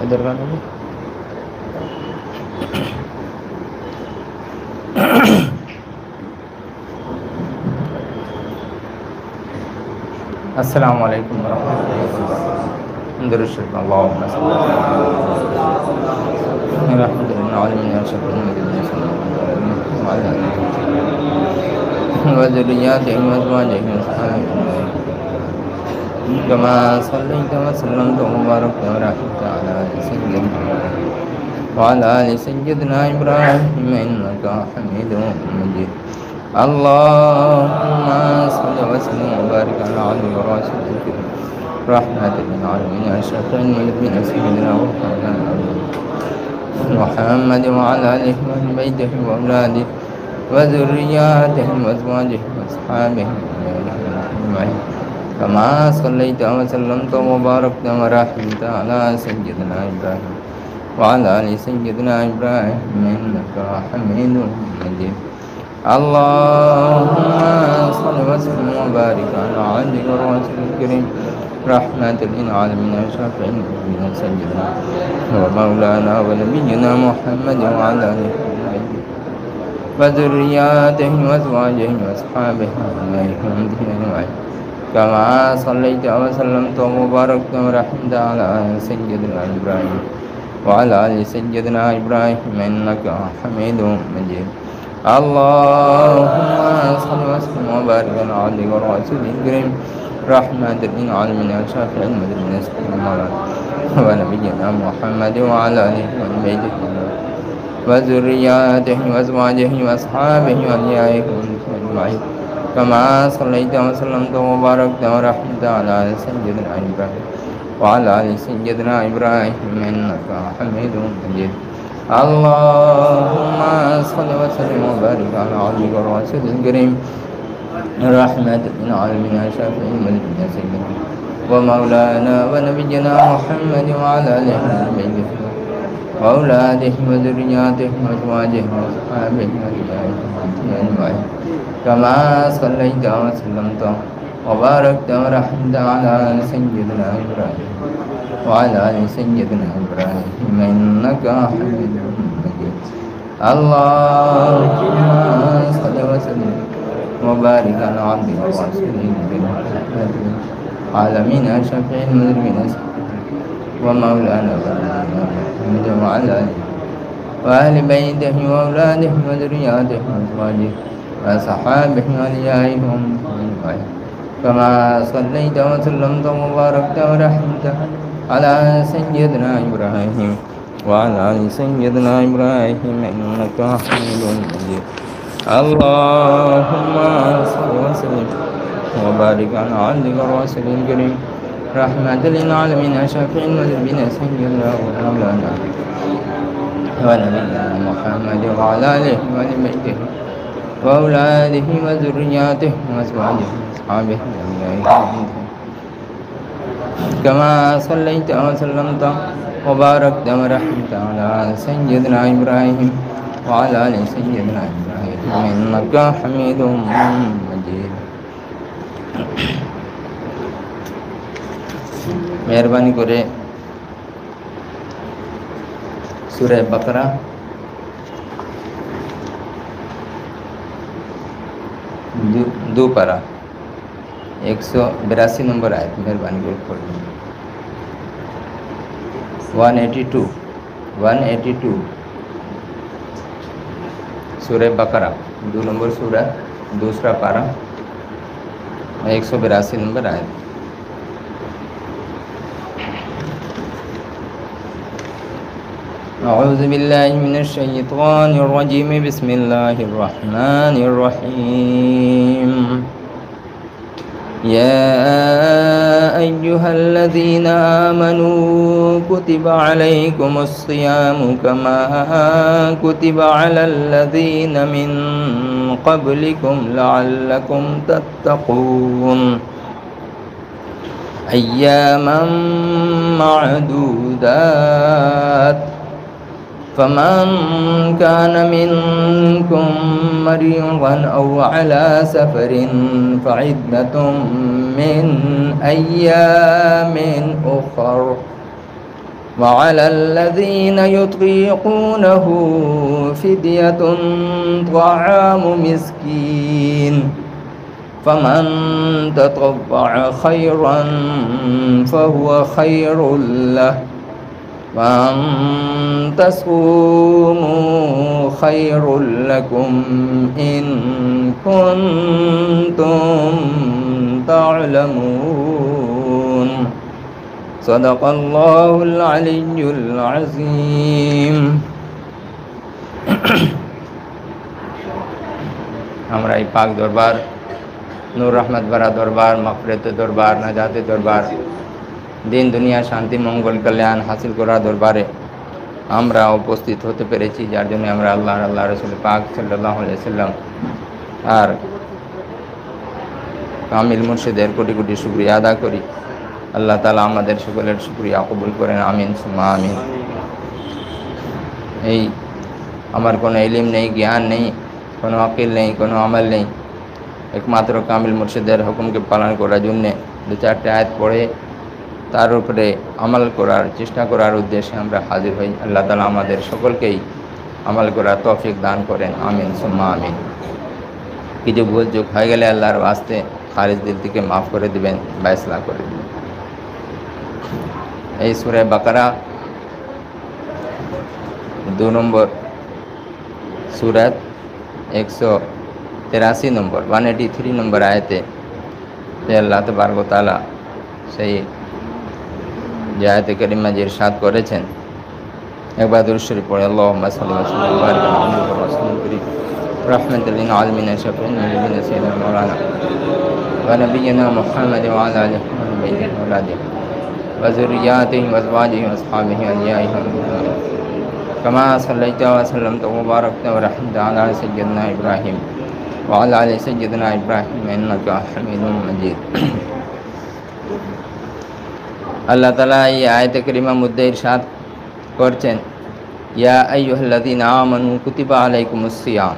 درگاہ میں السلام علیکم ورحمۃ اللہ درود اللہم صلی رحمۃ للعالمین وذریاتہم وازواجہم کما صلیت وسلمت وبارکت ورحمت علی سیدنا وعلی آل سیدنا ابراہیم انکا حمید مجید اللہم صلی وسلم وبارک علی عبدک ورسولک رحمت للعالمین اشرف الملکین سیدنا محمد وعلى آله وأهل بيته وأولاده وذرياتهم وأزواجهم وأصحابه أجمعين كما صليت وسلمت وباركت ورحمت على سيدنا إبراهيم وعلى آل سيدنا إبراهيم إنك حميد مجيد اللهم صل وسلم وبارك على عبدك ورسولك الكريم رحمة للعالمين أشرف المؤمنين سيدنا ومولانا ونبينا محمد وعلى آله وذرياته وأزواجه وأصحابه أجمعين كما صليت وسلمت وباركت ورحمت على سيدنا إبراهيم وعلى آل سيدنا إبراهيم إنك حميد مجيد اللهم صل وسلم وبارك على عبدك ورسولك الكريم رحمة للعالمين الشافع المدين ونبينا محمد وعلى آله وبيته وذرياته وأزواجه وأصحابه وأوليائه أجمعين كما صليت وسلمت وباركت ورحمت على سيدنا إبراهيم وعلى آل سيدنا إبراهيم إنك حميد مجيد اللهم صل وسلم وبارك على عبدك ورسولك الكريم رحمة للعالمين شافع الملك سيدنا ومولانا ونبينا محمد وعلى آله وصحبه وأولاده وذرياته وأزواجه وأصحابه أجمعين كما صليت وسلمت وباركت ورحمت على سيدنا إبراهيم وعلى آل سيدنا إبراهيم إنك حميد مجيد اللهم صل وسلم وبارك على عبدك ورسولك العالمين شفيع المذنبين ومولانا محمد وعلى آله وأهل بيته وأولاده وذرياته وأزواجه وأصحابه وأوليائهم أجمعين كما صليت وسلمت وباركت ورحمت على سيدنا إبراهيم وعلى آل سيدنا إبراهيم إنك حميد مجيد اللهم صل وسلم وبارك على عبدك ورسولك الكريم رحمة للعالمين شافع المذنبين سيدنا ومولانا ونبينا محمد وعلى آله وآل بيته وأولاده وذرياته وأزواجه وأصحابه كما صليت وسلمت وباركت ورحمت على سيدنا إبراهيم وعلى آل سيدنا إبراهيم إنك حميد مجيد مہربانی করে সূরা বাকারা دو پارا 182 نمبر آیت مہربانی করে پڑھیں 182 سورہ بقرہ 2 نمبر سورہ دوسرا پارا 182 نمبر آیت اعوذ باللہ من الشیطان الرجیم بسم اللہ الرحمن الرحیم یا ایہا الذین آمنوا کتب علیکم الصیام کما کتب علی الذین من قبلکم لعلکم تتقون ایاما معدودات فمن كان منكم مريضا أو على سفر فعدة من أيام أخر وعلى الذين يطيقونه فدية طعام مسكين فمن تطوع خيرا فهو خير له وأن تصوموا خير لكم إن كنتم تعلمون صدق الله العلي العظيم ہمارا پاک دربار نور رحمت بھرا دربار مغفرت دربار نجات دربار দিন দুনিয়া শান্তি মঙ্গল কল্যাণ হাসিল করার দরবারে আমরা উপস্থিত হতে পেরেছি, যার জন্য আমরা আল্লাহ রসুল পাক সাল্লাল্লাহু আলাইহি সাল্লাম আর কামিল মুর্শিদের কোটি কোটি শুকরিয়া আদা করি। আল্লাহ তাআলা আমাদের সকলের শুকরিয়া কবুল করেন, আমিন সুম্মা আমিন। এই আমার কোনো ইলম নেই, জ্ঞান নেই, কোনো আকিল নেই, কোনো আমল নেই, একমাত্র কামিল মুর্শিদের হুকুমকে পালন করার জন্যে দু চারটে আয়াত পড়ে তার উপরে আমল করার চেষ্টা করার উদ্দেশ্যে আমরা হাজির হই। আল্লাহ তাআলা আমাদের সকলকেই আমল করার তৌফিক দান করেন, আমিন সুম্মা আমিন। কিছু ভুল চুক হয়ে গেলে আল্লাহর ওয়াস্তে খালিস দিল থেকে মাফ করে দিবেন বা ইসলাহ করে দিবেন। এই সূরা বাকারা 2 নম্বর সূরাত 183 নম্বর 183 নম্বর আয়াতে আল্লাহ তাবারক ওয়া তাআলা সেই যে আয়াতে কারিমা যে ইরশাদ করেছেন, একবার দুরূদ শরীফ পড়ে আল্লাহুম্মা সাল্লি ওয়া সাল্লিম ওয়া বারিক আলা মুহাম্মাদ ওয়া রাসূলিল কারীম রাহমাতাল লিল আলামিন শাফিঈন নাবিয়িনা সাইয়্যিদিনা মাওলানা ওয়া নাবিয়িনা মুহাম্মাদ ওয়া আলা আলিহি ওয়া সাহবিহি ওয়া আওলাদিহি ওয়া যুররিয়াতিহি ওয়া আজওয়াজিহি ওয়া আসহাবিহি আজমাইন কামা সাল্লাইতা ওয়া সাল্লামতা ওয়া বারাকতা ওয়া রাহমাতা আলা সাইয়্যিদিনা ইব্রাহিম ওয়া আলা আলি সাইয়্যিদিনা ইব্রাহিম ইন্নাকা হামিদুম মাজিদ। আল্লাহ তাআলা এই আয়াতে কারিমার মধ্যে ইরশাদ করছেন, ইয়া আইয়ুহাল্লাযীনা আমানু কুতিবা আলাইকুমুস সিয়াম,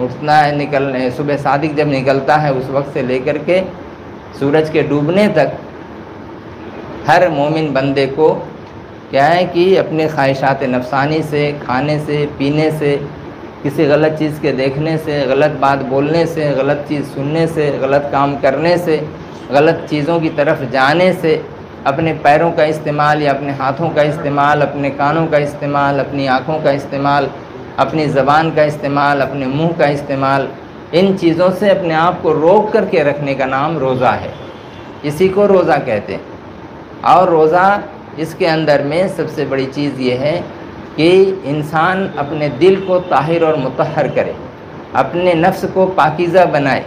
اٹھنا ہے نکلنے صبح صادق جب نکلتا ہے اس وقت سے لے کر کے سورج کے ڈوبنے تک ہر مومن بندے کو کیا ہے کہ اپنے خواہشات نفسانی سے، کھانے سے، پینے سے، کسی غلط چیز کے دیکھنے سے، غلط بات بولنے سے، غلط چیز سننے سے، غلط کام کرنے سے، غلط چیزوں کی طرف جانے سے، اپنے پیروں کا استعمال یا اپنے ہاتھوں کا استعمال، اپنے کانوں کا استعمال، اپنی آنکھوں کا استعمال، اپنی زبان کا استعمال، اپنے منہ کا استعمال، ان چیزوں سے اپنے آپ کو روک کر کے رکھنے کا نام روزہ ہے، اسی کو روزہ کہتے ہیں۔ اور روزہ اس کے اندر میں سب سے بڑی چیز یہ ہے کہ انسان اپنے دل کو طاہر اور مطہر کرے، اپنے نفس کو پاکیزہ بنائے۔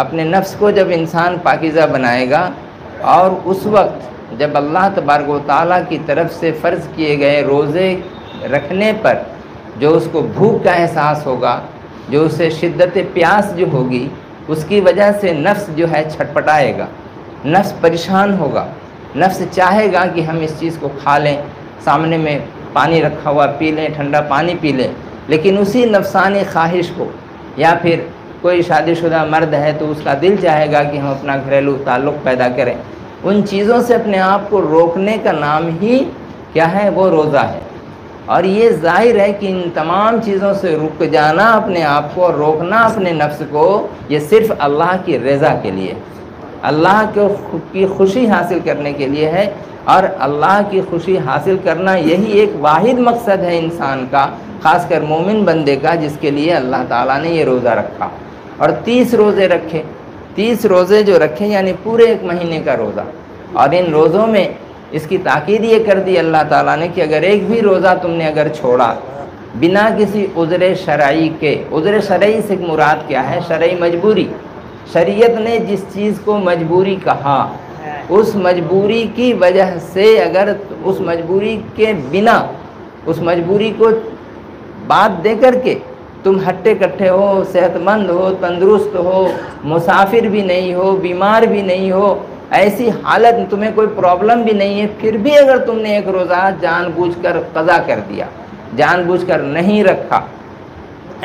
اپنے نفس کو جب انسان پاکیزہ بنائے گا اور اس وقت جب اللہ تبارک و تعالیٰ کی طرف سے فرض کیے گئے روزے رکھنے پر جو اس کو بھوک کا احساس ہوگا، جو اسے شدت پیاس جو ہوگی، اس کی وجہ سے نفس جو ہے چھٹپٹائے گا، نفس پریشان ہوگا، نفس چاہے گا کہ ہم اس چیز کو کھا لیں، سامنے میں پانی رکھا ہوا پی لیں، ٹھنڈا پانی پی لیں، لیکن اسی نفسانی خواہش کو، یا پھر کوئی شادی شدہ مرد ہے تو اس کا دل چاہے گا کہ ہم اپنا گھریلو تعلق پیدا کریں، ان چیزوں سے اپنے آپ کو روکنے کا نام ہی کیا ہے؟ وہ روزہ ہے۔ اور یہ ظاہر ہے کہ ان تمام چیزوں سے رک جانا اپنے آپ کو، روکنا اپنے نفس کو، یہ صرف اللہ کی رضا کے لیے، اللہ کی خوشی حاصل کرنے کے لیے ہے۔ اور اللہ کی خوشی حاصل کرنا یہی ایک واحد مقصد ہے انسان کا، خاص کر مومن بندے کا، جس کے لیے اللہ تعالیٰ نے یہ روزہ رکھا۔ اور 30 روزے رکھے، 30 روزے جو رکھے یعنی پورے ایک مہینے کا روزہ۔ اور ان روزوں میں اس کی تاکید یہ کر دی اللہ تعالیٰ نے کہ اگر ایک بھی روزہ تم نے اگر چھوڑا بنا کسی عذر شرعی کے، عذر شرعی سے مراد کیا ہے؟ شرعی مجبوری، شریعت نے جس چیز کو مجبوری کہا، اس مجبوری کی وجہ سے اگر اس مجبوری کے بنا، اس مجبوری کو بات دے کر کے تم ہٹے کٹھے ہو، صحت مند ہو، تندرست ہو، مسافر بھی نہیں ہو، بیمار بھی نہیں ہو، ایسی حالت تمہیں کوئی پرابلم بھی نہیں ہے، پھر بھی اگر تم نے ایک روزہ جان بوجھ کر قضا کر دیا، جان بوجھ کر نہیں رکھا،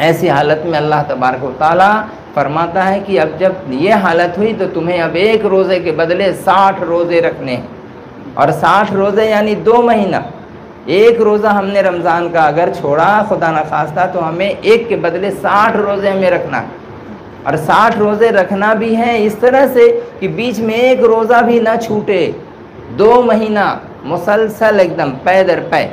ایسی حالت میں اللہ تبارک و تعالیٰ فرماتا ہے کہ اب جب یہ حالت ہوئی تو تمہیں اب ایک روزے کے بدلے 60 روزے رکھنے ہیں۔ اور 60 روزے یعنی 2 مہینہ۔ ایک روزہ ہم نے رمضان کا اگر چھوڑا خدا نخواستہ تو ہمیں ایک کے بدلے 60 روزے ہمیں رکھنا ہے۔ اور 60 روزے رکھنا بھی ہے اس طرح سے کہ بیچ میں ایک روزہ بھی نہ چھوٹے، 2 مہینہ مسلسل ایک دم پے در پے،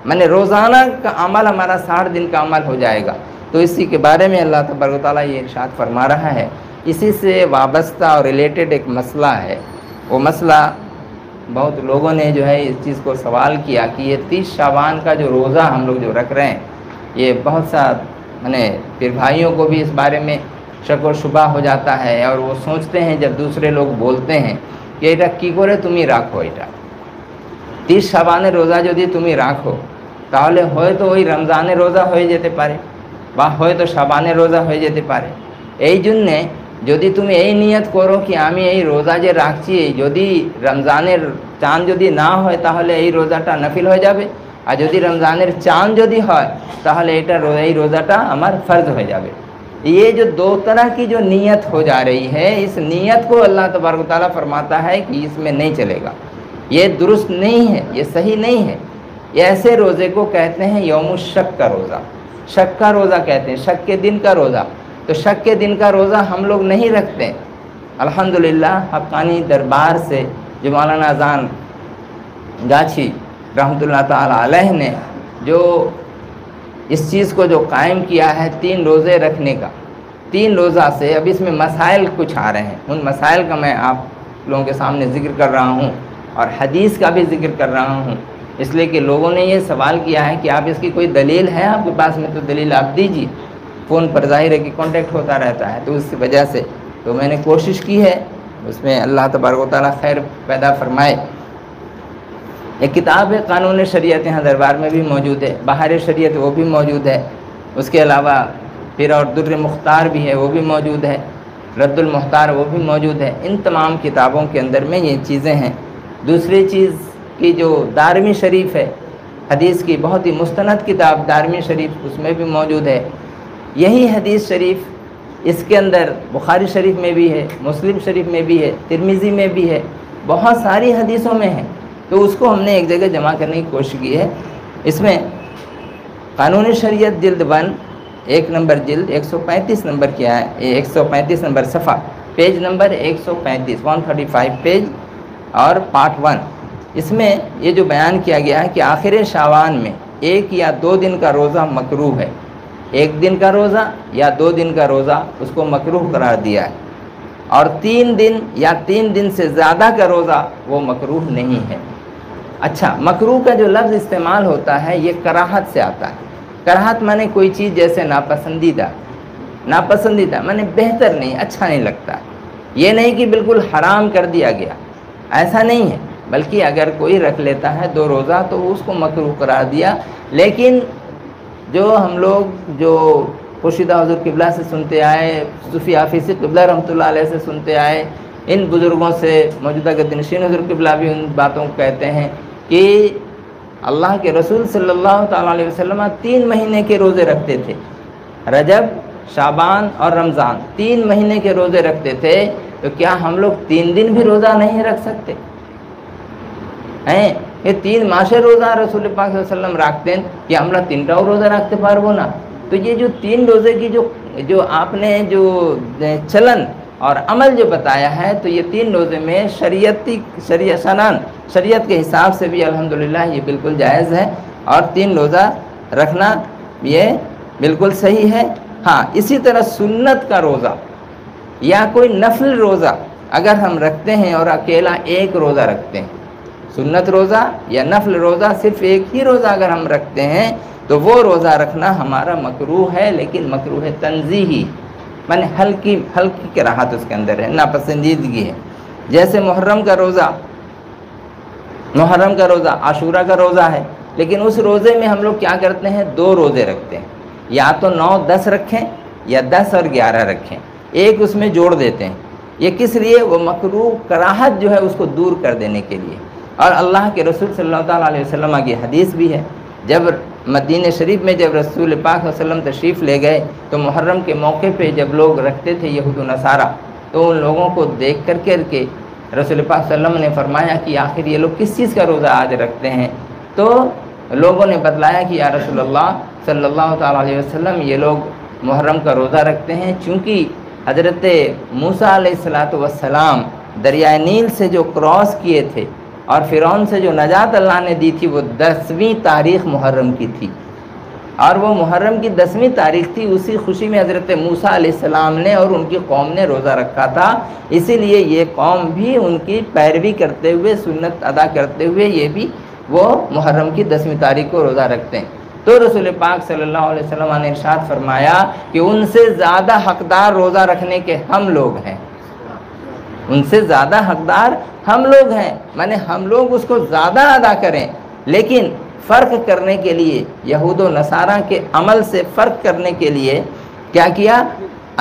میں نے روزانہ کا عمل ہمارا 60 دن کا عمل ہو جائے گا۔ تو اسی کے بارے میں اللہ تبارک و تعالیٰ یہ ارشاد فرما رہا ہے۔ اسی سے وابستہ اور ریلیٹڈ ایک مسئلہ ہے، وہ مسئلہ بہت لوگوں نے جو ہے اس چیز کو سوال کیا کہ یہ 30 شعبان کا جو روزہ ہم لوگ جو رکھ رہے ہیں، یہ بہت سا پھر بھائیوں کو بھی اس بارے میں شک و شبہ ہو جاتا ہے، اور وہ سوچتے ہیں جب دوسرے لوگ بولتے ہیں کہ ایٹا کی کرے تمہیں راکھو، ایٹا 30 شعبانے روزہ যদি তুমি রাখো তাহলে হয়তো ওই রমজানের রোজা হয়ে যেতে পারে বা হয়তো শাবানের রোজা হয়ে যেতে পারে। এই জন্যে যদি তুমি এই নিয়ত করো কি আমি এই রোজা যে রাখছি যদি রমজানের চাঁদ যদি না হয় তাহলে এই রোজাটা নফিল হয়ে যাবে, আর যদি রমজানের চাঁদ যদি হয় তাহলে এই রোজাটা আমার ফরজ হয়ে যাবে। یہ جو 2 طرح کی جو نیت ہو جا رہی ہے، اس نیت کو اللہ تبارک و تعالیٰ فرماتا ہے کہ اس میں نہیں چلے گا، یہ درست نہیں ہے، یہ صحیح نہیں ہے۔ یہ ایسے روزے کو کہتے ہیں یوم الشک کا روزہ، شک کا روزہ کہتے ہیں، شک کے دن کا روزہ۔ تو شک کے دن کا روزہ ہم لوگ نہیں رکھتے۔ الحمدللہ حقانی دربار سے جو مولانا اذان گاچھی رحمۃ اللہ تعالیٰ علیہ نے جو اس چیز کو جو قائم کیا ہے 3 روزے رکھنے کا، 3 روزہ سے اب اس میں مسائل کچھ آ رہے ہیں، ان مسائل کا میں آپ لوگوں کے سامنے ذکر کر رہا ہوں اور حدیث کا بھی ذکر کر رہا ہوں، اس لیے کہ لوگوں نے یہ سوال کیا ہے کہ آپ اس کی کوئی دلیل ہے آپ کے پاس میں، تو دلیل آپ دیجیے۔ فون پر ظاہر ہے کہ کانٹیکٹ ہوتا رہتا ہے، تو اس کی وجہ سے تو میں نے کوشش کی ہے، اس میں اللہ تبارک و تعالیٰ خیر پیدا فرمائے۔ ایک کتاب ہے قانون شریعت، یہاں دربار میں بھی موجود ہے، بہار شریعت وہ بھی موجود ہے، اس کے علاوہ پھر اور در مختار بھی ہے وہ بھی موجود ہے، رد المختار وہ بھی موجود ہے۔ ان تمام کتابوں کے اندر میں یہ چیزیں ہیں۔ دوسری چیز کی جو دارمی شریف ہے، حدیث کی بہت ہی مستند کتاب دارمی شریف، اس میں بھی موجود ہے۔ یہی حدیث شریف اس کے اندر بخاری شریف میں بھی ہے، مسلم شریف میں بھی ہے، ترمذی میں بھی ہے، بہت ساری حدیثوں میں ہے۔ تو اس کو ہم نے ایک جگہ جمع کرنے کی کوشش کی ہے۔ اس میں قانون شریعت جلد 1 ایک نمبر جلد 135 نمبر کیا ہے، 135 نمبر صفحہ، پیج نمبر 135 135 پیج اور پارٹ 1، اس میں یہ جو بیان کیا گیا ہے کہ آخر شعبان میں 1 یا 2 دن کا روزہ مکروہ ہے، 1 دن کا روزہ یا 2 دن کا روزہ اس کو مکروہ قرار دیا ہے، اور 3 دن یا 3 دن سے زیادہ کا روزہ وہ مکروہ نہیں ہے۔ اچھا، مکروہ کا جو لفظ استعمال ہوتا ہے یہ کراہت سے آتا ہے۔ کراہت مانے کوئی چیز جیسے ناپسندیدہ مانے بہتر نہیں، اچھا نہیں لگتا، یہ نہیں کہ بالکل حرام کر دیا گیا، ایسا نہیں ہے، بلکہ اگر کوئی رکھ لیتا ہے 2 روزہ تو اس کو مکروہ قرار دیا۔ لیکن جو ہم لوگ جو پوشیدہ حضور قبلہ سے سنتے آئے، صوفی حافظ قبلہ رحمۃ اللہ علیہ سے سنتے آئے، ان بزرگوں سے موجودہ گدنشین حضور قبلہ بھی ان باتوں کو کہتے ہیں کہ اللہ کے رسول صلی اللہ تعالیٰ علیہ وسلم 3 مہینے کے روزے رکھتے تھے، رجب، شعبان اور رمضان، 3 مہینے کے روزے رکھتے تھے، تو کیا ہم لوگ 3 دن بھی روزہ نہیں رکھ سکتے ہیں؟ یہ 3 ماسے روزہ رسول پاک صلی اللہ علیہ وسلم رکھتے ہیں کہ ہم لوگ 3 روزہ رکھتے پاربو نا۔ تو یہ جو 3 روزے کی جو آپ نے جو چلن اور عمل جو بتایا ہے، تو یہ 3 روزے میں شریعت کے حساب سے بھی الحمدللہ یہ بالکل جائز ہے، اور 3 روزہ رکھنا یہ بالکل صحیح ہے۔ ہاں، اسی طرح سنت کا روزہ یا کوئی نفل روزہ اگر ہم رکھتے ہیں اور اکیلا 1 روزہ رکھتے ہیں، سنت روزہ یا نفل روزہ صرف 1 ہی روزہ اگر ہم رکھتے ہیں تو وہ روزہ رکھنا ہمارا مکروہ ہے، لیکن مکروہ تنزیہی، مانے ہلکی کراہت اس کے اندر ہے، ناپسندیدگی ہے۔ جیسے محرم کا روزہ عاشورہ کا روزہ ہے، لیکن اس روزے میں ہم لوگ کیا کرتے ہیں، 2 روزے رکھتے ہیں، یا تو 9 10 رکھیں یا 10 اور 11 رکھیں، ایک اس میں جوڑ دیتے ہیں۔ یہ کس لیے؟ وہ مکروہ کراہت جو ہے اس کو دور کر دینے کے لیے۔ اور اللہ کے رسول صلی اللہ تعالیٰ علیہ وسلم کی حدیث بھی ہے، جب مدینہ شریف میں جب رسول پاک صلی اللہ علیہ وسلم تشریف لے گئے تو محرم کے موقع پہ جب لوگ رکھتے تھے یہود و نصارہ، تو ان لوگوں کو دیکھ کر کے رسول پاک صلی اللہ علیہ وسلم نے فرمایا کہ آخر یہ لوگ کس چیز کا روزہ آج رکھتے ہیں؟ تو لوگوں نے بتلایا کہ یا رسول اللہ صلی اللہ تعالیٰ علیہ وسلم یہ لوگ محرم کا روزہ رکھتے ہیں چونکہ حضرت موسیٰ علیہ السلام دریائے نیل سے جو کراس کیے تھے اور فرعون سے جو نجات اللہ نے دی تھی وہ 10ویں تاریخ محرم کی تھی، اور وہ محرم کی 10ویں تاریخ تھی، اسی خوشی میں حضرت موسیٰ علیہ السلام نے اور ان کی قوم نے روزہ رکھا تھا، اسی لیے یہ قوم بھی ان کی پیروی کرتے ہوئے سنت ادا کرتے ہوئے یہ بھی وہ محرم کی 10ویں تاریخ کو روزہ رکھتے ہیں۔ تو رسول پاک صلی اللہ علیہ وسلم نے ارشاد فرمایا کہ ان سے زیادہ حقدار روزہ رکھنے کے ہم لوگ ہیں، ان سے زیادہ حقدار ہم لوگ ہیں، مانے ہم لوگ اس کو زیادہ ادا کریں، لیکن فرق کرنے کے لیے یہود و نصارہ کے عمل سے فرق کرنے کے لیے کیا کیا؟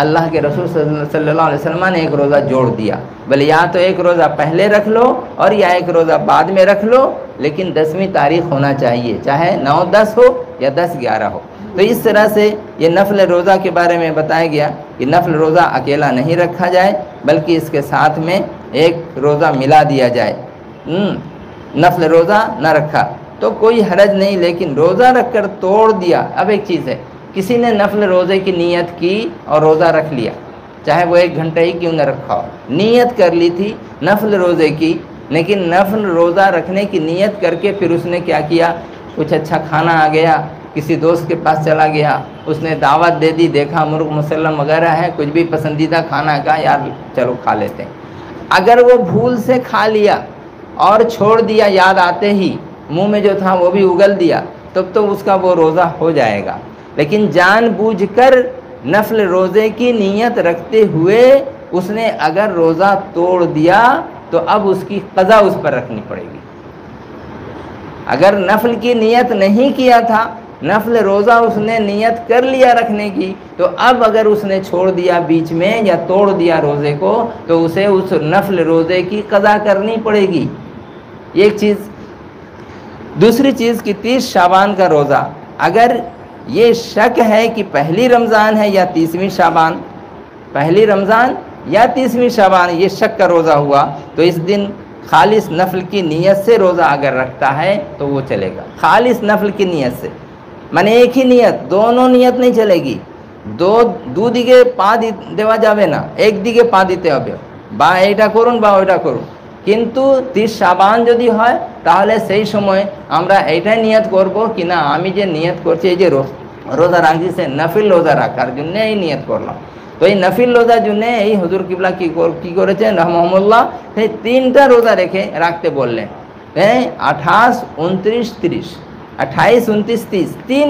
اللہ کے رسول صلی اللہ علیہ وسلم نے ایک روزہ جوڑ دیا، بلے یا تو ایک روزہ پہلے رکھ لو اور یا ایک روزہ بعد میں رکھ لو، لیکن 10ویں تاریخ ہونا چاہیے، چاہے 9 10 ہو یا 10 11 ہو۔ تو اس طرح سے یہ نفل روزہ کے بارے میں بتایا گیا کہ نفل روزہ اکیلا نہیں رکھا جائے بلکہ اس کے ساتھ میں ایک روزہ ملا دیا جائے۔ نفل روزہ نہ رکھا تو کوئی حرج نہیں، لیکن روزہ رکھ کر توڑ دیا۔ اب ایک چیز ہے، کسی نے نفل روزے کی نیت کی اور روزہ رکھ لیا، چاہے وہ 1 گھنٹہ ہی کیوں نہ رکھا ہو، نیت کر لی تھی نفل روزے کی، لیکن نفل روزہ رکھنے کی نیت کر کے پھر اس نے کیا کیا، کچھ اچھا کھانا آ گیا، کسی دوست کے پاس چلا گیا، اس نے دعوت دے دی، دیکھا مرغ مسلم وغیرہ ہے، کچھ بھی پسندیدہ کھانا کا، یار چلو کھا لیتے ہیں۔ اگر وہ بھول سے کھا لیا اور چھوڑ دیا یاد آتے ہی، منہ میں جو تھا وہ بھی اگل دیا، تب تو اس کا وہ روزہ ہو جائے گا، لیکن جان بوجھ کر نفل روزے کی نیت رکھتے ہوئے اس نے اگر روزہ توڑ دیا تو اب اس کی قضا اس پر رکھنی پڑے گی۔ اگر نفل کی نیت نہیں کیا تھا، نفل روزہ اس نے نیت کر لیا رکھنے کی، تو اب اگر اس نے چھوڑ دیا بیچ میں یا توڑ دیا روزے کو تو اسے اس نفل روزے کی قضا کرنی پڑے گی۔ یہ ایک چیز۔ دوسری چیز کہ 30 شعبان کا روزہ اگر یہ شک ہے کہ پہلی رمضان ہے یا 30ویں شعبان، پہلی رمضان یا 30ویں شعبان، یہ شک کا روزہ ہوا تو اس دن خالص نفل کی نیت سے روزہ اگر رکھتا ہے تو وہ چلے گا، خالص نفل کی نیت سے، مانے ایک ہی نیت، دونوں نیت نہیں چلے گی، دو دیگے پا دیوا جاوے نا، ایک دیگے پا دیتے হবে বা এইটা করুন বা ওইটা করুন, কিন্তু 30 শাবান যদি হয় তাহলে সেই সময় আমরা এইটাই নিয়ত করব কি না আমি যে নিয়ত করছি এই যে রোজা রাখছি সে নফিল রোজা রাখার জন্য এই নিয়ত করলাম। তো এই নফিল রোজার জন্য এই হুজুর কিবলা কি করেছেন রহমাহুল্লাহ, সেই 3টা রোজা রেখে রাখতে বললেন, 28, 29, 30, 28, 29, 30, 3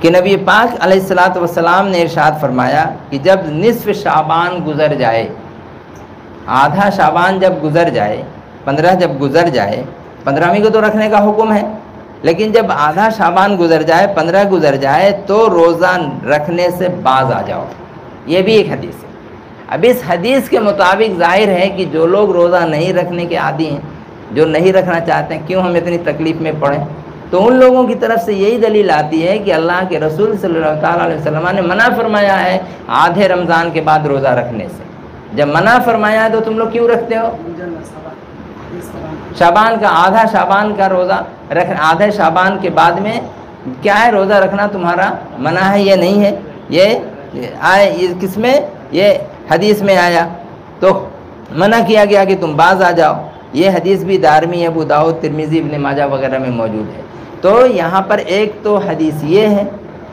کہ نبی پاک علیہ الصلوۃ والسلام نے ارشاد فرمایا کہ جب نصف شعبان گزر جائے، آدھا شعبان جب گزر جائے، 15 جب گزر جائے، 15ویں کو تو رکھنے کا حکم ہے، لیکن جب آدھا شعبان گزر جائے، 15 گزر جائے تو روزہ رکھنے سے باز آ جاؤ۔ یہ بھی ایک حدیث ہے۔ اب اس حدیث کے مطابق ظاہر ہے کہ جو لوگ روزہ نہیں رکھنے کے عادی ہیں، جو نہیں رکھنا چاہتے ہیں، کیوں ہم اتنی تکلیف میں پڑیں، تو ان لوگوں کی طرف سے یہی دلیل آتی ہے کہ اللہ کے رسول صلی اللہ تعالیٰ علیہ وسلم نے منع فرمایا ہے آدھے رمضان کے بعد روزہ رکھنے سے۔ جب منع فرمایا ہے تو تم لوگ کیوں رکھتے ہو؟ شعبان کا، آدھا شعبان کا روزہ رکھ، آدھے شعبان کے بعد میں کیا ہے روزہ رکھنا تمہارا منع ہے، یہ نہیں ہے، یہ آئے کس میں، یہ حدیث میں آیا، تو منع کیا گیا کہ تم باز آ جاؤ۔ یہ حدیث بھی دارمی، ابو داؤد، ترمذی، ابن ماجہ وغیرہ میں موجود ہے۔ تو یہاں پر ایک تو حدیث یہ ہے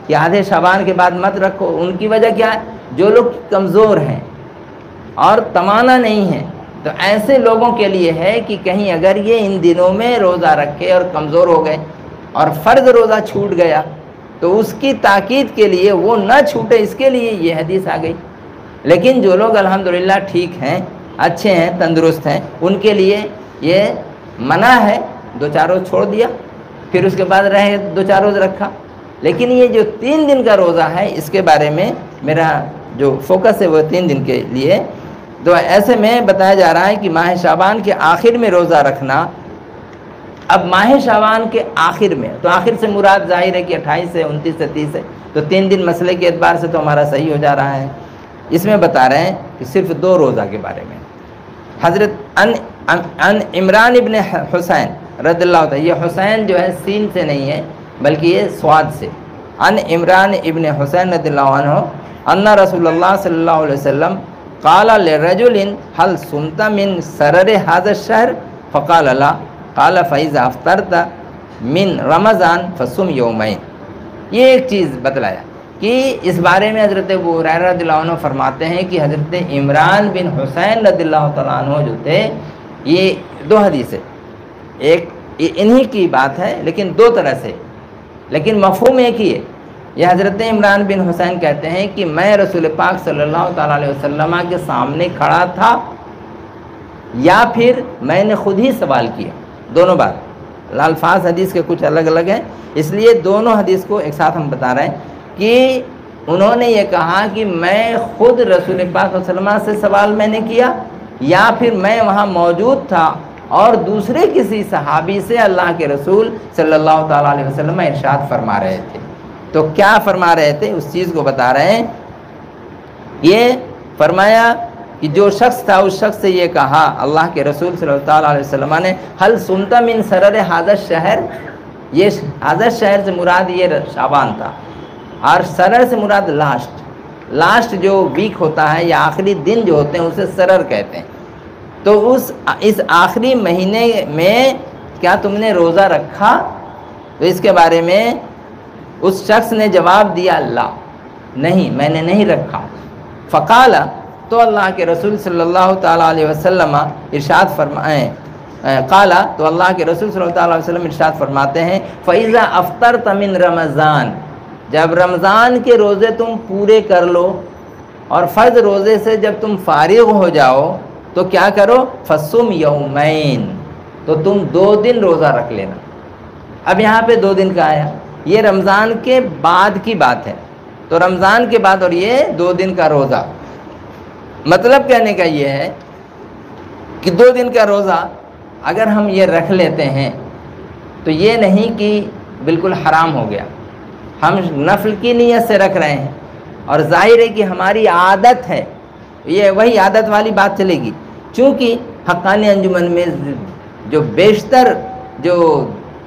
کہ آدھے شعبان کے بعد مت رکھو۔ ان کی وجہ کیا ہے؟ جو لوگ کمزور ہیں اور تمانا نہیں ہے، تو ایسے لوگوں کے لیے ہے کہ کہیں اگر یہ ان دنوں میں روزہ رکھے اور کمزور ہو گئے اور فرض روزہ چھوٹ گیا تو اس کی تاکید کے لیے وہ نہ چھوٹے، اس کے لیے یہ حدیث آ گئی۔ لیکن جو لوگ الحمدللہ ٹھیک ہیں، اچھے ہیں، تندرست ہیں، ان کے لیے یہ منع ہے، 2-4 روز چھوڑ دیا، پھر اس کے بعد رہے 2-4 روز رکھا۔ لیکن یہ جو 3 دن کا روزہ ہے، اس کے بارے میں میرا جو فوکس ہے وہ 3 دن کے لیے، تو ایسے میں بتایا جا رہا ہے کہ ماہ شعبان کے آخر میں روزہ رکھنا۔ اب ماہ شعبان کے آخر میں، تو آخر سے مراد ظاہر ہے کہ 28 سے 29 سے 30 ہے، تو 3 دن مسئلے کے اعتبار سے تو ہمارا صحیح ہو جا رہا ہے۔ اس میں بتا رہے ہیں کہ صرف 2 روزہ کے بارے میں۔ حضرت ان عمران ابن حسین رضی اللہ تعالیٰ، یہ حسین جو ہے سین سے نہیں ہے بلکہ یہ سواد سے، ان عمران ابن حسین رضی اللہ عنہ ان رسول اللہ صلی اللہ علیہ وسلم قال لرجل هل صمت من سرر هذا الشهر فقال لا قال فاذا افطرت من رمضان فصم يومين۔ یہ ایک چیز بتلایا کہ اس بارے میں حضرت ابو ہریرہ رضی اللہ عنہ فرماتے ہیں کہ حضرت عمران بن حسین رضی اللہ تعالیٰ عنہ جو تھے، یہ 2 حدیث ہے، ایک انہی کی بات ہے لیکن 2 طرح سے، لیکن مفہوم ایک ہی ہے۔ یہ حضرت عمران بن حسین کہتے ہیں کہ میں رسول پاک صلی اللہ تعالیٰ علیہ وسلم کے سامنے کھڑا تھا یا پھر میں نے خود ہی سوال کیا، دونوں بات، الفاظ حدیث کے کچھ الگ الگ ہیں، اس لیے دونوں حدیث کو ایک ساتھ ہم بتا رہے ہیں کہ انہوں نے یہ کہا کہ میں خود رسول پاک صلی اللہ علیہ وسلم سے سوال میں نے کیا، یا پھر میں وہاں موجود تھا اور دوسرے کسی صحابی سے اللہ کے رسول صلی اللہ تعالیٰ علیہ وسلم ارشاد فرما رہے تھے۔ تو کیا فرما رہے تھے اس چیز کو بتا رہے ہیں۔ یہ فرمایا کہ جو شخص تھا اس شخص سے یہ کہا اللہ کے رسول صلی اللہ تعالیٰ علیہ وسلم نے هل صمت من سرر هذا الشهر، یہ هذا الشهر سے مراد یہ شعبان تھا، اور سرر سے مراد لاسٹ جو ویک ہوتا ہے یا آخری دن جو ہوتے ہیں اسے سرر کہتے ہیں۔ تو اس آخری مہینے میں کیا تم نے روزہ رکھا؟ تو اس کے بارے میں اس شخص نے جواب دیا اللہ، نہیں میں نے نہیں رکھا۔ فقال، تو اللہ کے رسول صلی اللہ تعالیٰ علیہ وسلم ارشاد فرمائیں، قال، تو اللہ کے رسول صلی اللہ تعالیٰ علیہ وسلم ارشاد فرماتے ہیں فَإِذَا أَفْطَرْتَ مِن رمضان، جب رمضان کے روزے تم پورے کر لو اور فرض روزے سے جب تم فارغ ہو جاؤ تو کیا کرو؟ فَصُمْ يَوْمَيْن، تو تم 2 دن روزہ رکھ لینا۔ اب یہاں پہ 2 دن کا آیا، یہ رمضان کے بعد کی بات ہے، تو رمضان کے بعد اور یہ 2 دن کا روزہ، مطلب کہنے کا یہ ہے کہ 2 دن کا روزہ اگر ہم یہ رکھ لیتے ہیں تو یہ نہیں کہ بالکل حرام ہو گیا، ہم نفل کی نیت سے رکھ رہے ہیں، اور ظاہر ہے کہ ہماری عادت ہے، یہ وہی عادت والی بات چلے گی، چونکہ حقانی انجمن میں جو بیشتر جو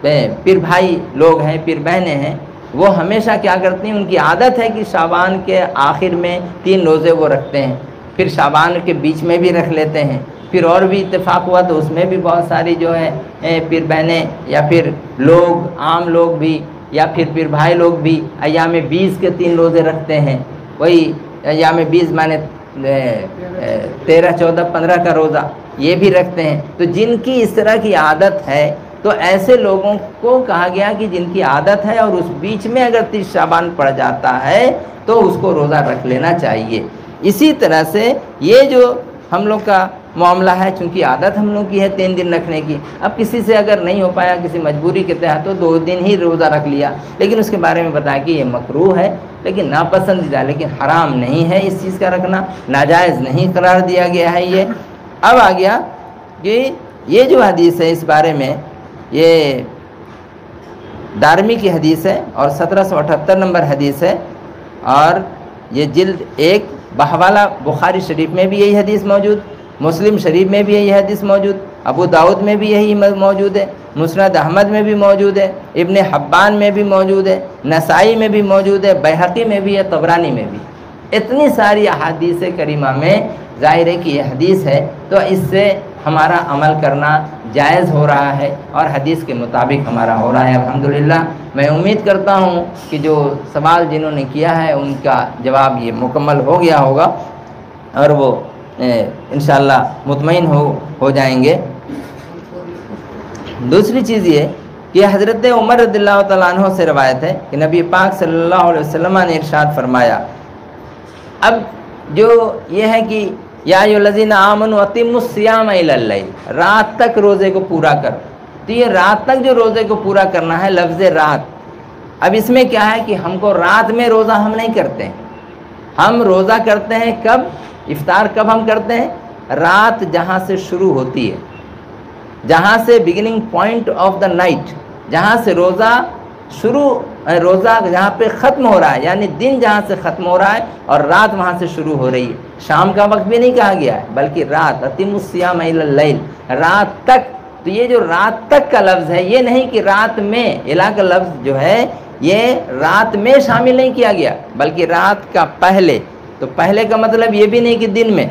پیر بھائی لوگ ہیں، پیر بہنیں ہیں، وہ ہمیشہ کیا کرتے ہیں، ان کی عادت ہے کہ شعبان کے آخر میں 3 روزے وہ رکھتے ہیں، پھر شعبان کے بیچ میں بھی رکھ لیتے ہیں، پھر اور بھی اتفاق ہوا تو اس میں بھی بہت ساری جو ہے پیر بہنیں یا پھر لوگ عام لوگ بھی یا پھر پیر بھائی لوگ بھی ایام 20 کے 3 روزے رکھتے ہیں، وہی ایام 20 مانے 13، 14، 15 کا روزہ یہ بھی رکھتے ہیں۔ تو جن کی اس طرح کی عادت ہے تو ایسے لوگوں کو کہا گیا کہ جن کی عادت ہے اور اس بیچ میں اگر 30 شعبان پڑ جاتا ہے تو اس کو روزہ رکھ لینا چاہیے۔ اسی طرح سے یہ جو ہم لوگ کا معاملہ ہے، چونکہ عادت ہم لوگ کی ہے 3 دن رکھنے کی، اب کسی سے اگر نہیں ہو پایا کسی مجبوری کے تحت تو 2 دن ہی روزہ رکھ لیا، لیکن اس کے بارے میں بتایا کہ یہ مکروہ ہے، لیکن ناپسندیدہ، لیکن حرام نہیں ہے اس چیز کا رکھنا، ناجائز نہیں قرار دیا گیا ہے یہ۔ اب آ گیا کہ یہ جو حدیث ہے اس بارے میں، یہ دارمی کی حدیث ہے اور 1778 نمبر حدیث ہے، اور یہ جلد 1 بحوالہ بخاری شریف میں بھی یہی حدیث موجود، مسلم شریف میں بھی یہی حدیث موجود، ابو داؤد میں بھی یہی موجود ہے، مسند احمد میں بھی موجود ہے، ابن حبان میں بھی موجود ہے، نسائی میں بھی موجود ہے، بیہقی میں بھی ہے، طبرانی میں بھی۔ اتنی ساری احادیث کریمہ میں ظاہر ہے کہ یہ حدیث ہے، تو اس سے ہمارا عمل کرنا جائز ہو رہا ہے اور حدیث کے مطابق ہمارا ہو رہا ہے الحمدللہ۔ میں امید کرتا ہوں کہ جو سوال جنہوں نے کیا ہے ان کا جواب یہ مکمل ہو گیا ہوگا اور وہ انشاءاللہ مطمئن ہو جائیں گے۔ دوسری چیز یہ کہ حضرت عمر رضی اللہ تعالیٰ عنہ سے روایت ہے کہ نبی پاک صلی اللہ علیہ وسلم نے ارشاد فرمایا، اب جو یہ ہے کہ یا ایھا الذین آمنوا اتموا الصیام الی اللیل، رات تک روزے کو پورا کر، تو یہ رات تک جو روزے کو پورا کرنا ہے، لفظ رات، اب اس میں کیا ہے کہ ہم کو رات میں روزہ ہم نہیں کرتے ہیں، ہم روزہ کرتے ہیں کب؟ افطار کب ہم کرتے ہیں؟ رات جہاں سے شروع ہوتی ہے، جہاں سے beginning point of the night, جہاں سے روزہ روزہ جہاں پہ ختم ہو رہا ہے، یعنی دن جہاں سے ختم ہو رہا ہے اور رات وہاں سے شروع ہو رہی ہے۔ شام کا وقت بھی نہیں کہا گیا ہے بلکہ رات، اتموا الصیام الی اللیل، رات تک۔ تو یہ جو رات تک کا لفظ ہے، یہ نہیں کہ رات میں، الا کا لفظ جو ہے یہ رات میں شامل نہیں کیا گیا بلکہ رات کا پہلے۔ تو پہلے کا مطلب یہ بھی نہیں کہ دن میں،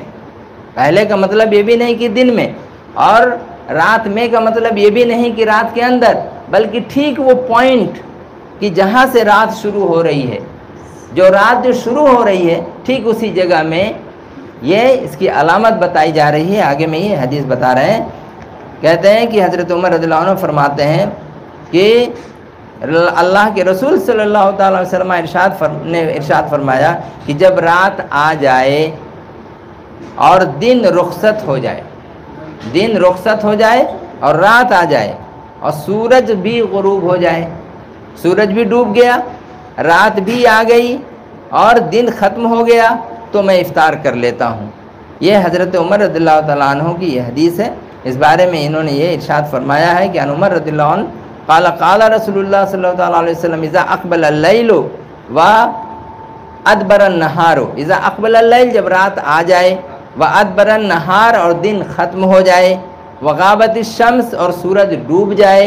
پہلے کا مطلب یہ بھی نہیں کہ دن میں، اور رات میں کا مطلب یہ بھی نہیں کہ رات کے اندر، بلکہ ٹھیک وہ پوائنٹ کہ جہاں سے رات شروع ہو رہی ہے، جو رات جو شروع ہو رہی ہے ٹھیک اسی جگہ میں یہ اس کی علامت بتائی جا رہی ہے۔ آگے میں یہ حدیث بتا رہے ہیں، کہتے ہیں کہ حضرت عمر رضی اللہ عنہ فرماتے ہیں کہ اللہ کے رسول صلی اللہ تعالیٰ علیہ وسلم نے ارشاد فرمایا کہ جب رات آ جائے اور دن رخصت ہو جائے، دن رخصت ہو جائے اور رات آ جائے اور سورج بھی غروب ہو جائے، سورج بھی ڈوب گیا، رات بھی آ گئی اور دن ختم ہو گیا، تو میں افطار کر لیتا ہوں۔ یہ حضرت عمر رضی اللہ تعالیٰ عنہ کی یہ حدیث ہے۔ اس بارے میں انہوں نے یہ ارشاد فرمایا ہے کہ ان عمر رضی اللہ عنہ قال قال رسول اللہ صلی اللہ علیہ وسلم اذا اقبل اللیل و ادبر النہار، اذا اقبل اللیل، جب رات آ جائے، و ادبر النہار، اور دن ختم ہو جائے، وغابت الشمس، اور سورج ڈوب جائے،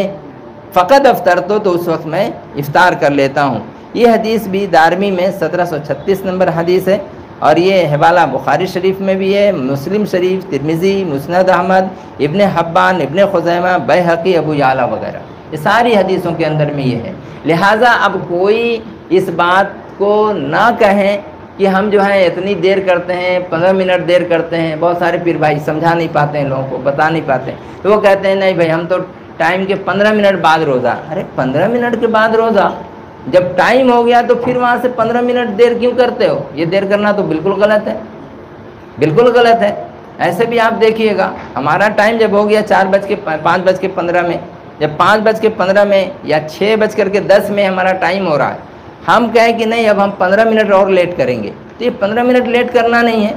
فقد افطرتو، تو اس وقت میں افطار کر لیتا ہوں۔ یہ حدیث بھی دارمی میں 1736 نمبر حدیث ہے، اور یہ حوالہ بخاری شریف میں بھی ہے، مسلم شریف، ترمذی، مسند احمد، ابن حبان، ابن خزیمہ، بیہقی، ابو یعلا وغیرہ، یہ ساری حدیثوں کے اندر میں یہ ہے۔ لہٰذا اب کوئی اس بات کو نہ کہیں کہ ہم جو ہیں اتنی دیر کرتے ہیں، 15 منٹ دیر کرتے ہیں، بہت سارے پیر بھائی سمجھا نہیں پاتے ہیں لوگوں کو، بتا نہیں پاتے ہیں، تو وہ کہتے ہیں نہیں بھائی ہم تو ٹائم کے 15 منٹ بعد روزہ۔ ارے 15 منٹ کے بعد روزہ، جب ٹائم ہو گیا تو پھر وہاں سے 15 منٹ دیر کیوں کرتے ہو؟ یہ دیر کرنا تو بالکل غلط ہے، بالکل غلط ہے۔ ایسے بھی آپ دیکھیے گا، ہمارا ٹائم جب ہو گیا 5:15 میں، جب 5:15 میں یا 6:10 میں ہمارا ٹائم ہو رہا ہے، ہم کہیں کہ نہیں اب ہم 15 منٹ اور لیٹ کریں گے، تو یہ 15 منٹ لیٹ کرنا نہیں ہے،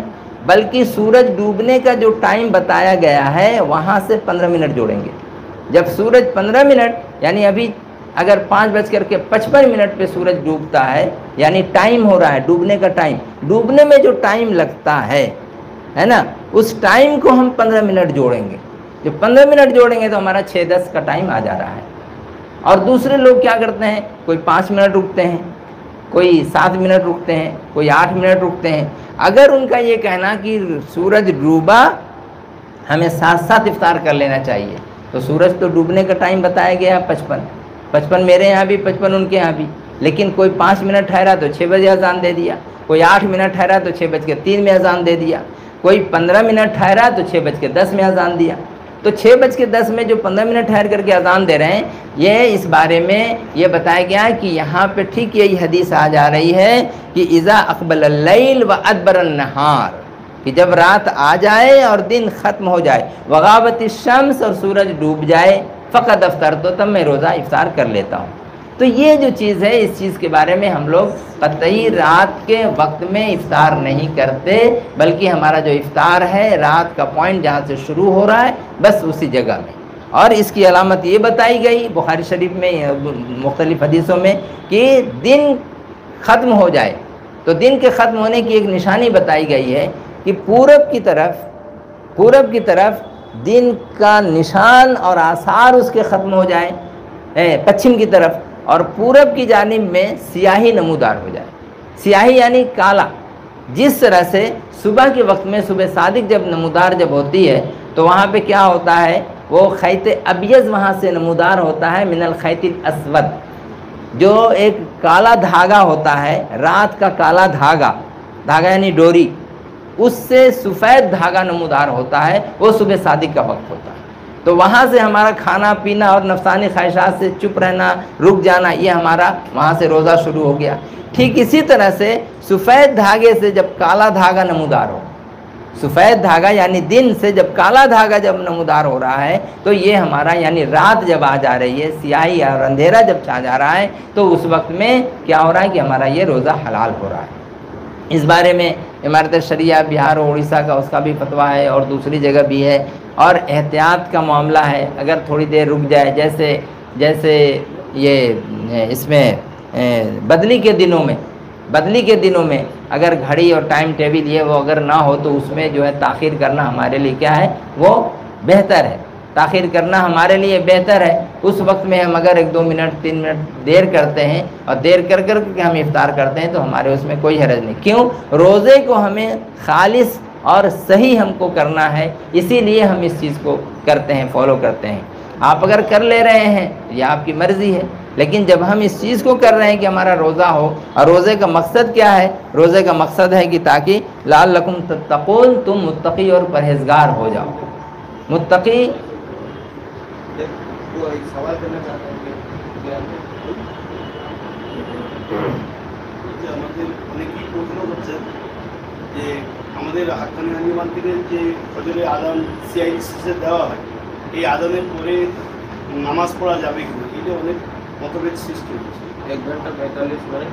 بلکہ سورج ڈوبنے کا جو ٹائم بتایا گیا ہے وہاں سے 15 منٹ جوڑیں گے۔ جب سورج 15 منٹ، یعنی ابھی اگر 5:55 پہ سورج ڈوبتا ہے، یعنی ٹائم ہو رہا ہے ڈوبنے کا ٹائم، ڈوبنے میں جو ٹائم لگتا ہے نا، اس ٹائم کو ہم 15 منٹ جوڑیں گے۔ جب 15 منٹ جوڑیں گے تو ہمارا 6:10 کا ٹائم آ جا رہا ہے۔ اور دوسرے لوگ کیا کرتے ہیں، کوئی 5 منٹ رکتے ہیں، کوئی 7 منٹ رکتے ہیں، کوئی 8 منٹ رکتے ہیں۔ اگر ان کا یہ کہنا کہ سورج ڈوبا ہمیں ساتھ ساتھ افطار کر لینا چاہیے، تو سورج تو ڈوبنے کا ٹائم بتایا گیا 55 میرے یہاں بھی، 55 ان کے یہاں بھی، لیکن کوئی 5 منٹ ٹھہرا تو 6 بجے اذان دے دیا، کوئی 8 منٹ ٹھہرا تو 6:03 میں اذان دے دیا، کوئی 15 منٹ ٹھہرا تو 6:10 میں اذان دیا۔ تو 6:10 میں جو 15 منٹ ٹھہر کر کے اذان دے رہے ہیں، یہ اس بارے میں یہ بتایا گیا کہ یہاں پہ ٹھیک یہی حدیث آ جا رہی ہے کہ اذا اقبل اللیل و ادبر النہار، کہ جب رات آ جائے اور دن ختم ہو جائے، وغابت الشمس اور سورج ڈوب جائے، فقط افطر، تو تب میں روزہ افطار کر لیتا ہوں۔ تو یہ جو چیز ہے، اس چیز کے بارے میں ہم لوگ قطعی رات کے وقت میں افطار نہیں کرتے، بلکہ ہمارا جو افطار ہے رات کا پوائنٹ جہاں سے شروع ہو رہا ہے بس اسی جگہ میں۔ اور اس کی علامت یہ بتائی گئی بخاری شریف میں مختلف حدیثوں میں کہ دن ختم ہو جائے، تو دن کے ختم ہونے کی ایک نشانی بتائی گئی ہے کہ پورب کی طرف دن کا نشان اور آثار اس کے ختم ہو جائیں، پچھم کی طرف، اور پورب کی جانب میں سیاہی نمودار ہو جائے۔ سیاہی یعنی کالا، جس طرح سے صبح کے وقت میں صبح صادق جب نمودار جب ہوتی ہے تو وہاں پہ کیا ہوتا ہے، وہ خیط ابیض وہاں سے نمودار ہوتا ہے، من الخیط الاسود، جو ایک کالا دھاگا ہوتا ہے، رات کا کالا دھاگا یعنی ڈوری، اس سے سفید دھاگا نمودار ہوتا ہے، وہ صبح صادق کا وقت ہوتا ہے۔ تو وہاں سے ہمارا کھانا پینا اور نفسانی خواہشات سے چپ رہنا، رک جانا، یہ ہمارا وہاں سے روزہ شروع ہو گیا۔ ٹھیک اسی طرح سے سفید دھاگے سے جب کالا دھاگا نمودار ہو، سفید دھاگا یعنی دن سے جب کالا دھاگا جب نمودار ہو رہا ہے، تو یہ ہمارا یعنی رات جب آ جا رہی ہے، سیاہی اور اندھیرا جب چھا جا رہا ہے، تو اس وقت میں کیا ہو رہا ہے کہ ہمارا یہ روزہ حلال ہو رہا ہے۔ اس بارے میں امارت شریعہ بہار اور اڑیسہ کا اس کا بھی فتویٰ ہے، اور دوسری جگہ بھی ہے، اور احتیاط کا معاملہ ہے۔ اگر تھوڑی دیر رک جائے، جیسے یہ اس میں بدلی کے دنوں میں اگر گھڑی اور ٹائم ٹیبل یہ وہ اگر نہ ہو تو اس میں جو ہے تاخیر کرنا ہمارے لیے کیا ہے، وہ بہتر ہے، تاخیر کرنا ہمارے لیے بہتر ہے۔ اس وقت میں ہم اگر 1-2 منٹ 3 منٹ دیر کرتے ہیں اور دیر کر کے ہم افطار کرتے ہیں تو ہمارے اس میں کوئی حرج نہیں۔ کیوں؟ روزے کو ہمیں خالص اور صحیح ہم کو کرنا ہے، اسی لیے ہم اس چیز کو کرتے ہیں، فالو کرتے ہیں۔ آپ اگر کر لے رہے ہیں یہ آپ کی مرضی ہے، لیکن جب ہم اس چیز کو کر رہے ہیں کہ ہمارا روزہ ہو، اور روزے کا مقصد کیا ہے؟ روزے کا مقصد ہے کہ تاکہ لعلکم تتقون، تم متقی اور پرہیزگار ہو جاؤ۔ متقی ایک سوال کرنا چاہتا ہوں যে আমাদের অনেকেই প্রশ্ন করছে যে আমাদের হাক্কানি আলিমানদের যে ফজরের আযান সিআইডি শেষে দেওয়া হয়, এই আযানের পরে নামাজ পড়া যাবে কিনা, এটা অনেক মতভেদ সৃষ্টি হচ্ছে। 1 ঘন্টা 45 মিনিট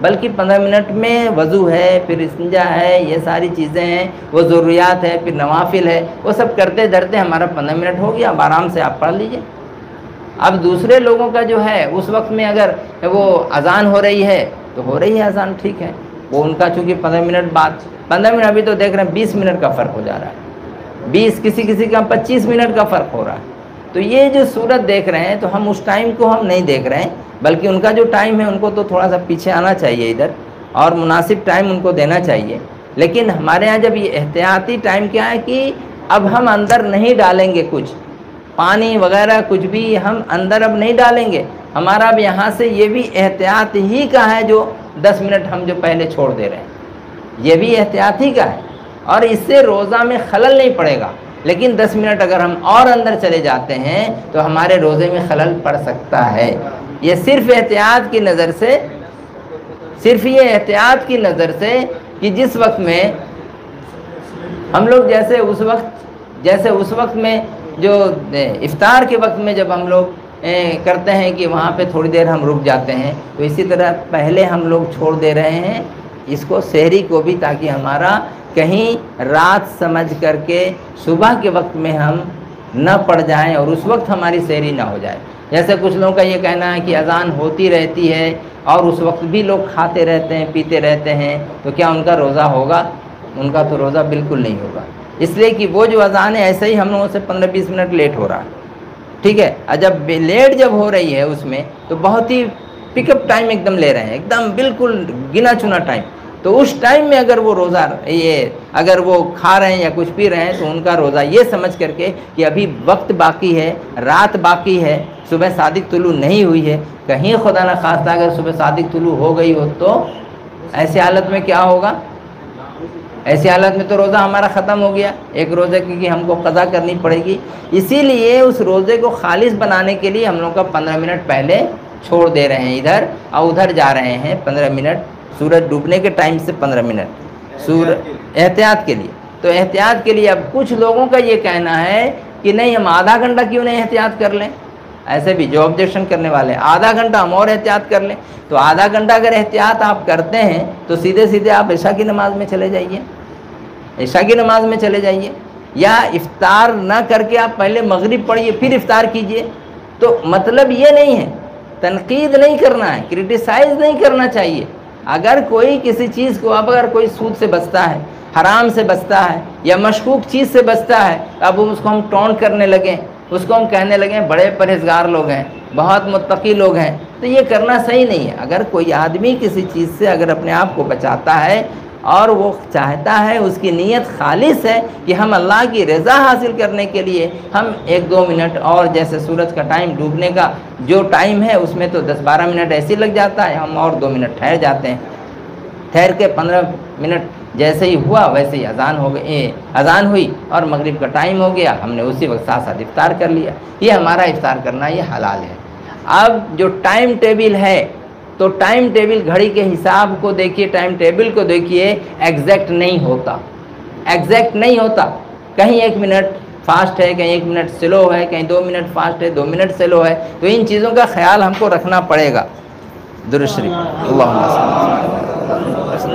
بلکہ 15 منٹ میں وضو ہے، پھر استنجا ہے، یہ ساری چیزیں ہیں، وہ ضروریات ہے، پھر نوافل ہے، وہ سب کرتے دھرتے ہمارا 15 منٹ ہو گیا، اب آرام سے آپ پڑھ لیجئے۔ اب دوسرے لوگوں کا جو ہے اس وقت میں اگر وہ اذان ہو رہی ہے تو ہو رہی ہے اذان، ٹھیک ہے، وہ ان کا چونکہ 15 منٹ بعد 15 منٹ، ابھی تو دیکھ رہے ہیں 20 منٹ کا فرق ہو جا رہا ہے، 20 کسی کا 25 منٹ کا فرق ہو رہا ہے۔ تو یہ جو صورت دیکھ رہے ہیں تو ہم اس ٹائم کو ہم نہیں دیکھ رہے ہیں، بلکہ ان کا جو ٹائم ہے ان کو تو تھوڑا سا پیچھے آنا چاہیے ادھر، اور مناسب ٹائم ان کو دینا چاہیے۔ لیکن ہمارے ہاں جب یہ احتیاطی ٹائم کیا ہے کہ اب ہم اندر نہیں ڈالیں گے کچھ پانی وغیرہ، کچھ بھی ہم اندر اب نہیں ڈالیں گے، ہمارا اب یہاں سے یہ بھی احتیاط ہی کا ہے جو 10 منٹ ہم جو پہلے چھوڑ دے رہے ہیں، یہ بھی احتیاط ہی کا ہے، اور اس سے روزہ میں خلل نہیں پڑے گا۔ لیکن 10 منٹ اگر ہم اور اندر چلے جاتے ہیں تو ہمارے روزے میں خلل پڑ سکتا ہے۔ یہ صرف احتیاط کی نظر سے، صرف یہ احتیاط کی نظر سے کہ جس وقت میں ہم لوگ جیسے اس وقت میں جو افطار کے وقت میں جب ہم لوگ کرتے ہیں کہ وہاں پہ تھوڑی دیر ہم رک جاتے ہیں، تو اسی طرح پہلے ہم لوگ چھوڑ دے رہے ہیں اس کو سحری کو بھی، تاکہ ہمارا کہیں رات سمجھ کر کے صبح کے وقت میں ہم نہ پڑ جائیں اور اس وقت ہماری سحری نہ ہو جائے۔ جیسے کچھ لوگوں کا یہ کہنا ہے کہ اذان ہوتی رہتی ہے اور اس وقت بھی لوگ کھاتے رہتے ہیں، پیتے رہتے ہیں، تو کیا ان کا روزہ ہوگا؟ ان کا تو روزہ بالکل نہیں ہوگا، اس لیے کہ وہ جو اذان ہے ایسے ہی ہم لوگوں سے 15-20 منٹ لیٹ ہو رہا ہے، ٹھیک ہے، جب لیٹ جب ہو رہی ہے اس میں تو بہت ہی پک اپ ٹائم ایک دم لے رہے ہیں، ایک دم بالکل گنا چنا ٹائم، تو اس ٹائم میں اگر وہ روزہ اگر وہ کھا رہے ہیں یا کچھ پی رہے ہیں تو ان کا روزہ یہ سمجھ کر کے کہ ابھی وقت باقی ہے، رات باقی ہے، صبح صادق طلوع نہیں ہوئی ہے، کہیں خدا نہ خواستہ اگر صبح صادق طلوع ہو گئی ہو تو ایسی حالت میں کیا ہوگا؟ ایسی حالت میں تو روزہ ہمارا ختم ہو گیا، ایک روزے کی ہم کو قضا کرنی پڑے گی۔ اسی لیے اس روزے کو خالص بنانے کے لیے ہم لوگ کا 15 منٹ پہلے چھوڑ دے رہے ہیں ادھر، اور ادھر جا رہے ہیں 15 منٹ سورج ڈوبنے کے ٹائم سے 15 منٹ احتیاط کے لیے۔ تو احتیاط کے لیے اب کچھ لوگوں کا یہ کہنا ہے کہ نہیں ہم آدھا گھنٹہ کیوں نہیں احتیاط کر لیں، ایسے بھی جو آبجیکشن کرنے والے ہیں آدھا گھنٹہ ہم اور احتیاط کر لیں، تو آدھا گھنٹہ اگر احتیاط آپ کرتے ہیں تو سیدھے آپ عشاء کی نماز میں چلے جائیے، عشاء کی نماز میں چلے جائیے، یا افطار نہ کر کے آپ پہلے مغرب پڑھیے پھر افطار کیجئے۔ تو مطلب یہ نہیں ہے، تنقید نہیں کرنا ہے، کرٹیسائز نہیں کرنا چاہیے۔ اگر کوئی کسی چیز کو، اب اگر کوئی سود سے بچتا ہے، حرام سے بچتا ہے، یا مشکوک چیز سے بچتا ہے، اب اس کو ہم ٹونٹ کرنے لگیں، اس کو ہم کہنے لگیں بڑے پرہیزگار لوگ ہیں، بہت متقی لوگ ہیں، تو یہ کرنا صحیح نہیں ہے۔ اگر کوئی آدمی کسی چیز سے اگر اپنے آپ کو بچاتا ہے اور وہ چاہتا ہے، اس کی نیت خالص ہے کہ ہم اللہ کی رضا حاصل کرنے کے لیے ہم 1-2 منٹ اور، جیسے سورج کا ٹائم ڈوبنے کا جو ٹائم ہے اس میں تو 10-12 منٹ ایسے ہی لگ جاتا ہے، ہم اور 2 منٹ ٹھہر جاتے ہیں، ٹھہر کے 15 منٹ جیسے ہی ہوا ویسے ہی اذان ہوئی اور مغرب کا ٹائم ہو گیا، ہم نے اسی وقت ساتھ افطار کر لیا۔ یہ ہمارا افطار کرنا یہ حلال ہے۔ اب جو ٹائم ٹیبل ہے تو ٹائم ٹیبل گھڑی کے حساب کو دیکھیے، ٹائم ٹیبل کو دیکھیے، ایگزیکٹ نہیں ہوتا، ایگزیکٹ نہیں ہوتا، کہیں 1 منٹ فاسٹ ہے، کہیں 1 منٹ سلو ہے، کہیں 2 منٹ فاسٹ ہے، 2 منٹ سلو ہے، تو ان چیزوں کا خیال ہم کو رکھنا پڑے گا۔ درود شریف، اللہم صل